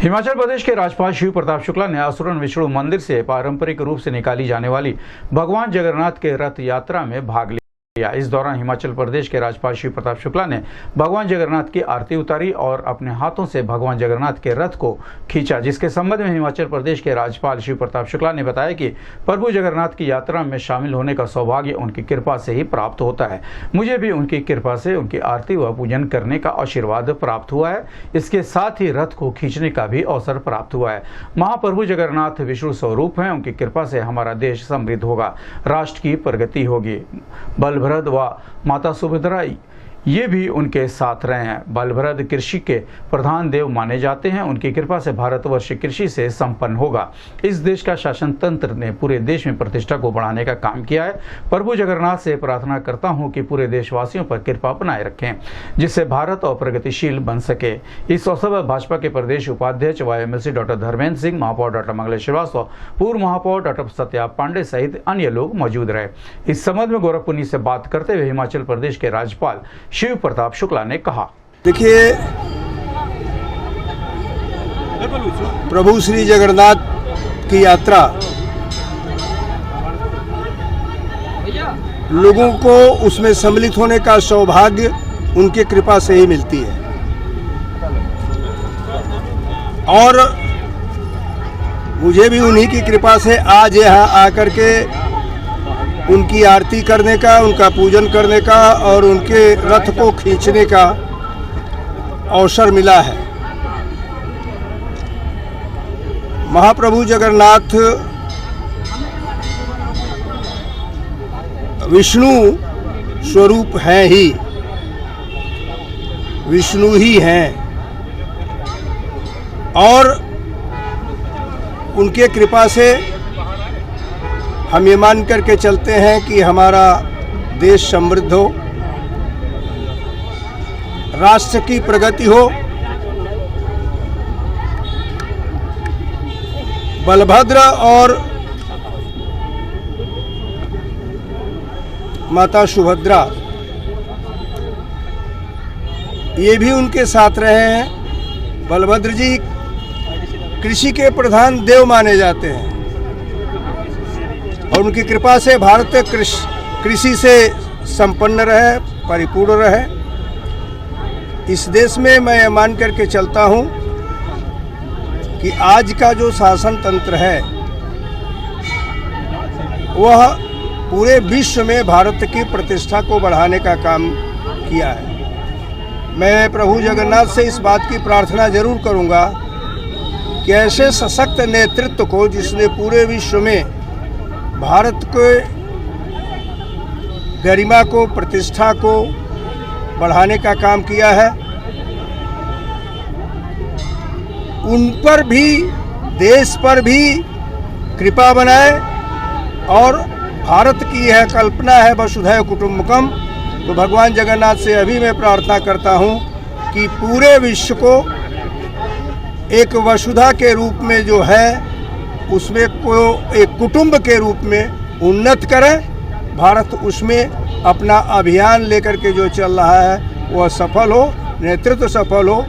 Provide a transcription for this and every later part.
हिमाचल प्रदेश के राज्यपाल शिव प्रताप शुक्ला ने असुरन विष्णु मंदिर से पारंपरिक रूप से निकाली जाने वाली भगवान जगन्नाथ के रथ यात्रा में भाग लिया। इस दौरान हिमाचल प्रदेश के राज्यपाल शिव प्रताप शुक्ला ने भगवान जगन्नाथ की आरती उतारी और अपने हाथों से भगवान जगन्नाथ के रथ को खींचा, जिसके संबंध में हिमाचल प्रदेश के राज्यपाल शिव प्रताप शुक्ला ने बताया कि प्रभु जगन्नाथ की यात्रा में शामिल होने का सौभाग्य उनकी कृपा से ही प्राप्त होता है। मुझे भी उनकी कृपा से उनकी आरती व पूजन करने का आशीर्वाद प्राप्त हुआ है। इसके साथ ही रथ को खींचने का भी अवसर प्राप्त हुआ है। महाप्रभु जगन्नाथ विष्णु स्वरूप हैं। उनकी कृपा से हमारा देश समृद्ध होगा, राष्ट्र की प्रगति होगी। बलभद्र व माता सुभद्रा ये भी उनके साथ रहे हैं। बलभद्र कृषि के प्रधान देव माने जाते हैं। उनकी कृपा से भारतवर्ष कृषि से संपन्न होगा। इस देश का शासन तंत्र ने पूरे देश में प्रतिष्ठा को बढ़ाने का काम किया है। प्रभु जगन्नाथ से प्रार्थना करता हूं कि पूरे देशवासियों पर कृपा बनाए रखें, जिससे भारत और प्रगतिशील बन सके। इस अवसर पर भाजपा के प्रदेश उपाध्यक्ष व एमएलसी डॉक्टर धर्मेंद्र सिंह, महापौर डॉक्टर मंगलेश श्रीवास्तव, पूर्व महापौर डॉक्टर सत्या पांडे सहित अन्य लोग मौजूद रहे। इस संबंध में गोरखपुर से बात करते हुए हिमाचल प्रदेश के राज्यपाल शिव प्रताप शुक्ला ने कहा, देखिए, प्रभु श्री जगन्नाथ की यात्रा लोगों को उसमें सम्मिलित होने का सौभाग्य उनके कृपा से ही मिलती है और मुझे भी उन्हीं की कृपा से आज यहाँ आकर के उनकी आरती करने का, उनका पूजन करने का और उनके रथ को खींचने का अवसर मिला है। महाप्रभु जगन्नाथ विष्णु स्वरूप हैं ही, विष्णु ही हैं और उनके कृपा से हम ये मान करके चलते हैं कि हमारा देश समृद्ध हो, राष्ट्र की प्रगति हो। बलभद्र और माता सुभद्रा ये भी उनके साथ रहे हैं। बलभद्र जी कृषि के प्रधान देव माने जाते हैं और उनकी कृपा से भारत कृषि से संपन्न रहे, परिपूर्ण रहे। इस देश में मैं मान करके चलता हूँ कि आज का जो शासन तंत्र है वह पूरे विश्व में भारत की प्रतिष्ठा को बढ़ाने का काम किया है। मैं प्रभु जगन्नाथ से इस बात की प्रार्थना जरूर करूँगा कि ऐसे सशक्त नेतृत्व को, जिसने पूरे विश्व में भारत के गरिमा को, प्रतिष्ठा को बढ़ाने का काम किया है, उन पर भी, देश पर भी कृपा बनाए। और भारत की यह कल्पना है वसुधैव कुटुंबकम, तो भगवान जगन्नाथ से अभी मैं प्रार्थना करता हूँ कि पूरे विश्व को एक वसुधा के रूप में जो है उसमें को एक कुटुंब के रूप में उन्नत करें। भारत उसमें अपना अभियान लेकर के जो चल रहा है वह सफल हो, नेतृत्व सफल हो,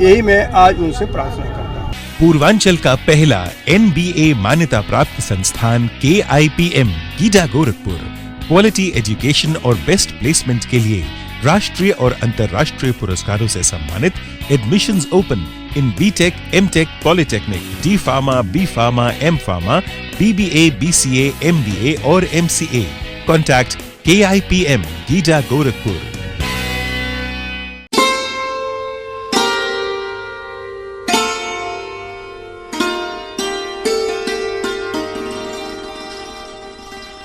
यही मैं आज उनसे प्रार्थना करता हूँ। पूर्वांचल का पहला NBA मान्यता प्राप्त संस्थान KIPM GIDA Gorakhpur quality education और बेस्ट प्लेसमेंट के लिए राष्ट्रीय और अंतर्राष्ट्रीय पुरस्कारों से सम्मानित। Admissions open in BTech, MTech, Polytechnic, D Pharma, B Pharma, M Pharma, BBA, BCA, MBA और MCA. Contact KIPM, Gida Gorakhpur.